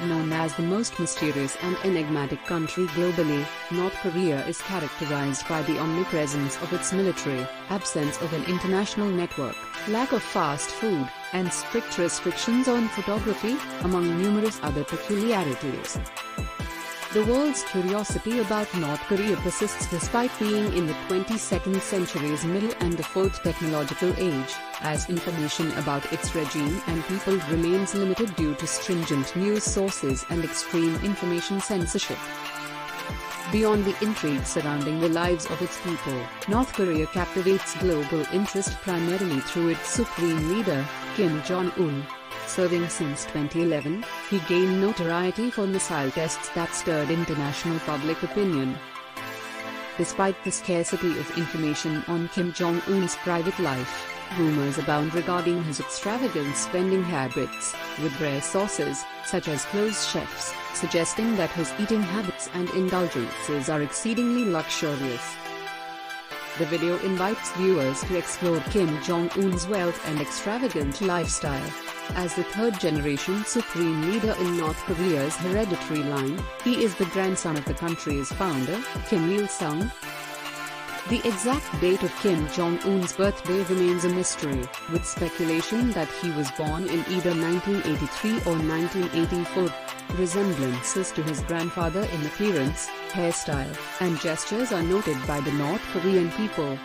Known as the most mysterious and enigmatic country globally, North Korea is characterized by the omnipresence of its military, absence of an international network, lack of fast food, and strict restrictions on photography, among numerous other peculiarities. The world's curiosity about North Korea persists despite being in the 22nd century's middle and the fourth technological age, as information about its regime and people remains limited due to stringent news sources and extreme information censorship. Beyond the intrigue surrounding the lives of its people, North Korea captivates global interest primarily through its supreme leader, Kim Jong-un. Serving since 2011, he gained notoriety for missile tests that stirred international public opinion. Despite the scarcity of information on Kim Jong-un's private life, rumors abound regarding his extravagant spending habits, with rare sources, such as close chefs, suggesting that his eating habits and indulgences are exceedingly luxurious. The video invites viewers to explore Kim Jong-un's wealth and extravagant lifestyle. As the third-generation supreme leader in North Korea's hereditary line, he is the grandson of the country's founder, Kim Il-sung. The exact date of Kim Jong-un's birthday remains a mystery, with speculation that he was born in either 1983 or 1984. Resemblances to his grandfather in appearance, hairstyle, and gestures are noted by the North Korean people.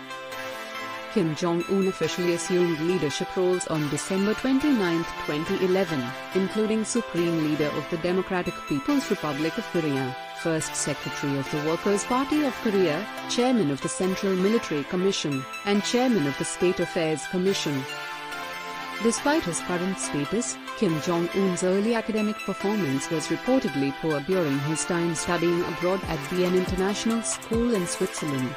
Kim Jong-un officially assumed leadership roles on December 29, 2011, including Supreme Leader of the Democratic People's Republic of Korea, First Secretary of the Workers' Party of Korea, Chairman of the Central Military Commission, and Chairman of the State Affairs Commission. Despite his current status, Kim Jong-un's early academic performance was reportedly poor during his time studying abroad at the International School in Switzerland.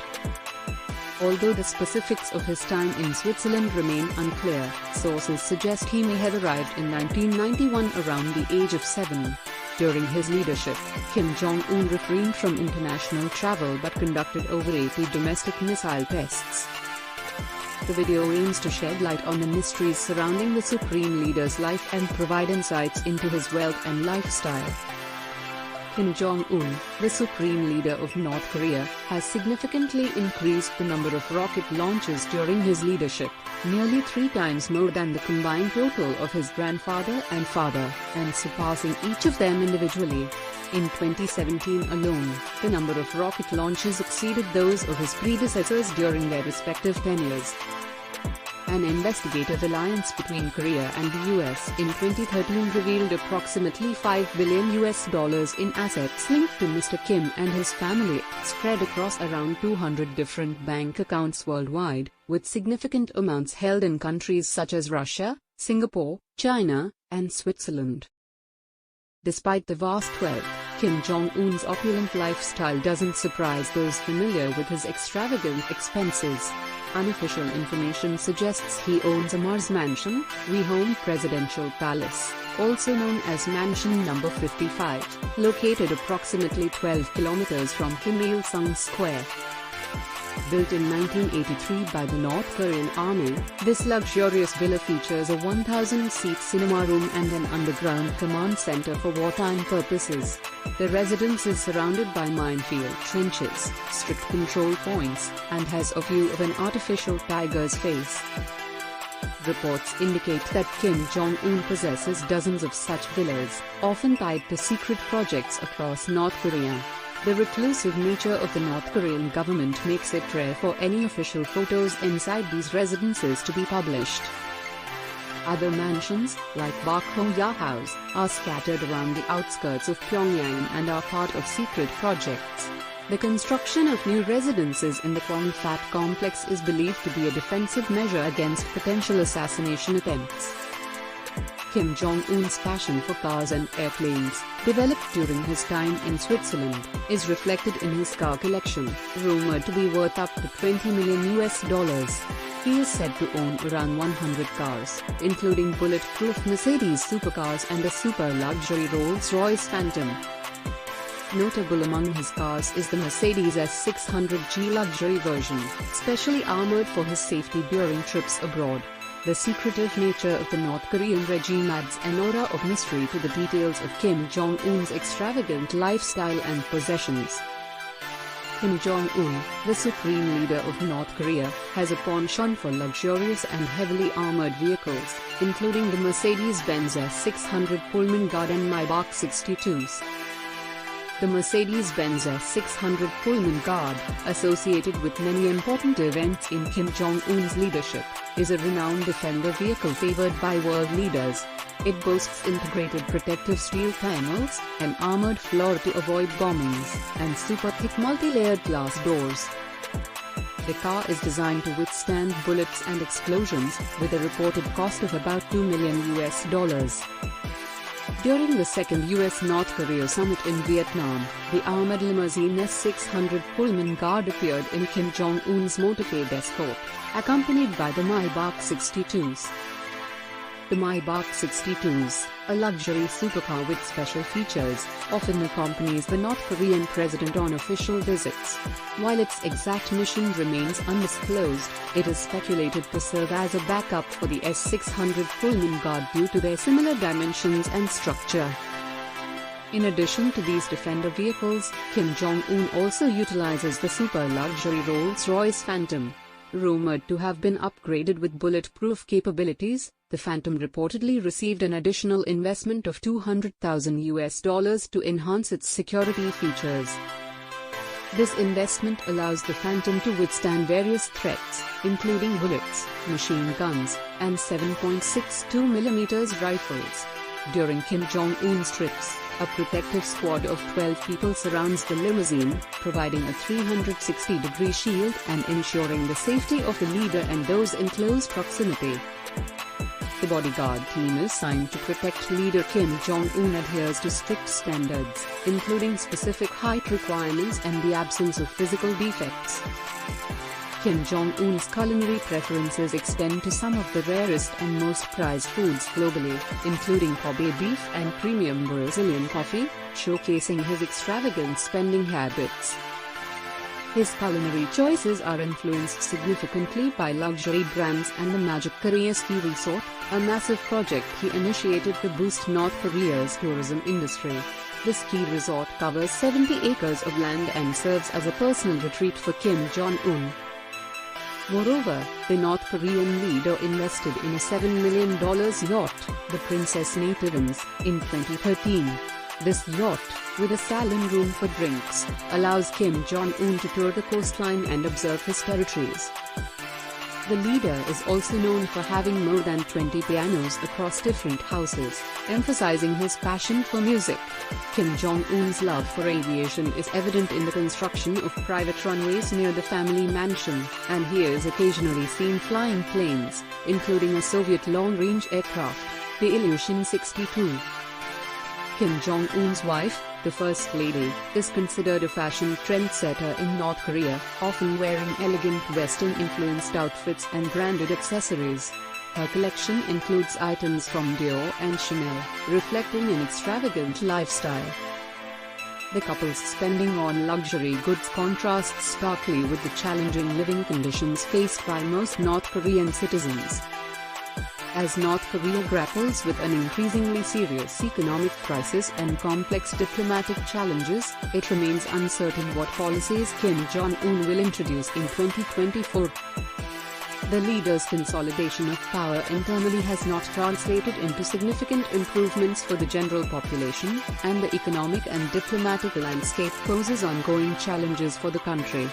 Although the specifics of his time in Switzerland remain unclear, sources suggest he may have arrived in 1991 around the age of 7. During his leadership, Kim Jong-un refrained from international travel but conducted over 80 domestic missile tests. The video aims to shed light on the mysteries surrounding the supreme leader's life and provide insights into his wealth and lifestyle. Kim Jong-un, the supreme leader of North Korea, has significantly increased the number of rocket launches during his leadership, nearly 3 times more than the combined total of his grandfather and father, and surpassing each of them individually. In 2017 alone, the number of rocket launches exceeded those of his predecessors during their respective tenures. An investigative alliance between Korea and the US in 2013 revealed approximately $5 billion in assets linked to Mr. Kim and his family, spread across around 200 different bank accounts worldwide, with significant amounts held in countries such as Russia, Singapore, China, and Switzerland. Despite the vast wealth, Kim Jong-un's opulent lifestyle doesn't surprise those familiar with his extravagant expenses. Unofficial information suggests he owns a Mars mansion, WeHome Presidential Palace, also known as Mansion No. 55, located approximately 12 kilometers from Kim Il-sung Square. Built in 1983 by the North Korean Army, this luxurious villa features a 1,000-seat cinema room and an underground command center for wartime purposes. The residence is surrounded by minefield trenches, strict control points, and has a view of an artificial tiger's face. Reports indicate that Kim Jong-un possesses dozens of such villas, often tied to secret projects across North Korea. The reclusive nature of the North Korean government makes it rare for any official photos inside these residences to be published. Other mansions, like Bak Ho-ya House, are scattered around the outskirts of Pyongyang and are part of secret projects. The construction of new residences in the Kwang-Fat complex is believed to be a defensive measure against potential assassination attempts. Kim Jong-un's passion for cars and airplanes, developed during his time in Switzerland, is reflected in his car collection, rumored to be worth up to $20 million. He is said to own around 100 cars, including bulletproof Mercedes supercars and a super-luxury Rolls-Royce Phantom. Notable among his cars is the Mercedes S600G luxury version, specially armored for his safety during trips abroad. The secretive nature of the North Korean regime adds an aura of mystery to the details of Kim Jong-un's extravagant lifestyle and possessions. Kim Jong-un, the supreme leader of North Korea, has a penchant for luxurious and heavily armored vehicles, including the Mercedes-Benz S600 Pullman Guard and Maybach 62s. The Mercedes-Benz S600 Pullman Guard, associated with many important events in Kim Jong-un's leadership, is a renowned defender vehicle favored by world leaders. It boasts integrated protective steel panels, an armored floor to avoid bombings, and super thick multi-layered glass doors. The car is designed to withstand bullets and explosions, with a reported cost of about $2 million. During the second US-North Korea summit in Vietnam, the armored limousine S600 Pullman Guard appeared in Kim Jong-un's motorcade escort, accompanied by the Maybach 62s. The Maybach 62s, a luxury supercar with special features, often accompanies the North Korean president on official visits. While its exact mission remains undisclosed, it is speculated to serve as a backup for the S600 Pullman Guard due to their similar dimensions and structure. In addition to these defender vehicles, Kim Jong-un also utilizes the super-luxury Rolls-Royce Phantom. Rumored to have been upgraded with bulletproof capabilities, the Phantom reportedly received an additional investment of $200,000 to enhance its security features. This investment allows the Phantom to withstand various threats, including bullets, machine guns, and 7.62mm rifles. During Kim Jong-un's trips, a protective squad of 12 people surrounds the limousine, providing a 360-degree shield and ensuring the safety of the leader and those in close proximity. The bodyguard team assigned to protect leader Kim Jong-un adheres to strict standards, including specific height requirements and the absence of physical defects. Kim Jong-un's culinary preferences extend to some of the rarest and most prized foods globally, including Kobe beef and premium Brazilian coffee, showcasing his extravagant spending habits. His culinary choices are influenced significantly by luxury brands and the Magic Korea Ski Resort, a massive project he initiated to boost North Korea's tourism industry. The ski resort covers 70 acres of land and serves as a personal retreat for Kim Jong-un. Moreover, the North Korean leader invested in a $7 million yacht, the Princess Nativans, in 2013. This yacht, with a salon room for drinks, allows Kim Jong-un to tour the coastline and observe his territories. The leader is also known for having more than 20 pianos across different houses, emphasizing his passion for music. Kim Jong-un's love for aviation is evident in the construction of private runways near the family mansion, and he is occasionally seen flying planes, including a Soviet long-range aircraft, the Ilyushin 62. Kim Jong-un's wife, the First Lady, is considered a fashion trendsetter in North Korea, often wearing elegant Western-influenced outfits and branded accessories. Her collection includes items from Dior and Chanel, reflecting an extravagant lifestyle. The couple's spending on luxury goods contrasts starkly with the challenging living conditions faced by most North Korean citizens. As North Korea grapples with an increasingly serious economic crisis and complex diplomatic challenges, it remains uncertain what policies Kim Jong-un will introduce in 2024. The leader's consolidation of power internally has not translated into significant improvements for the general population, and the economic and diplomatic landscape poses ongoing challenges for the country.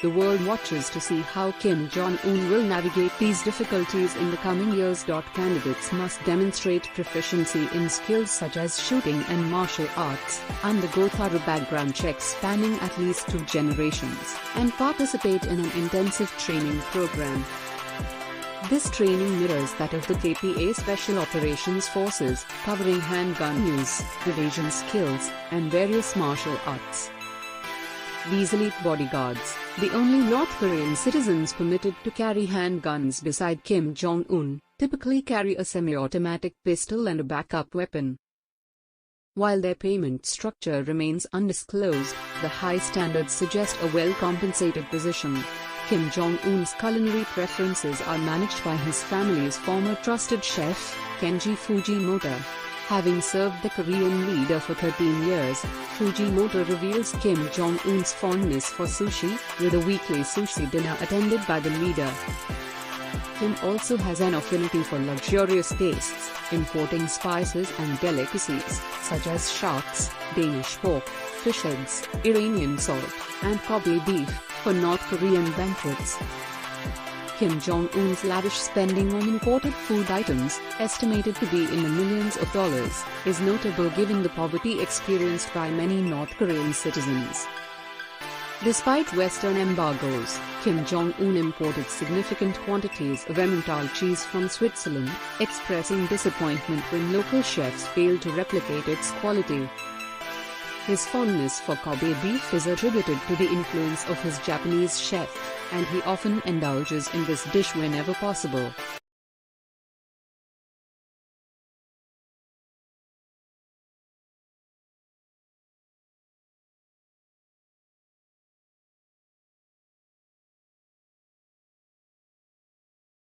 The world watches to see how Kim Jong-un will navigate these difficulties in the coming years. Candidates must demonstrate proficiency in skills such as shooting and martial arts, undergo thorough background checks spanning at least 2 generations, and participate in an intensive training program. This training mirrors that of the KPA Special Operations Forces, covering handgun use, evasion skills, and various martial arts. These elite bodyguards, the only North Korean citizens permitted to carry handguns beside Kim Jong-un, typically carry a semi-automatic pistol and a backup weapon. While their payment structure remains undisclosed, the high standards suggest a well-compensated position. Kim Jong-un's culinary preferences are managed by his family's former trusted chef, Kenji Fujimoto. Having served the Korean leader for 13 years, Fujimoto reveals Kim Jong-un's fondness for sushi, with a weekly sushi dinner attended by the leader. Kim also has an affinity for luxurious tastes, importing spices and delicacies, such as sharks, Danish pork, fish eggs, Iranian salt, and Kobe beef, for North Korean banquets. Kim Jong-un's lavish spending on imported food items, estimated to be in the millions of dollars, is notable given the poverty experienced by many North Korean citizens. Despite Western embargoes, Kim Jong-un imported significant quantities of Emmental cheese from Switzerland, expressing disappointment when local chefs failed to replicate its quality. His fondness for Kobe beef is attributed to the influence of his Japanese chef, and he often indulges in this dish whenever possible.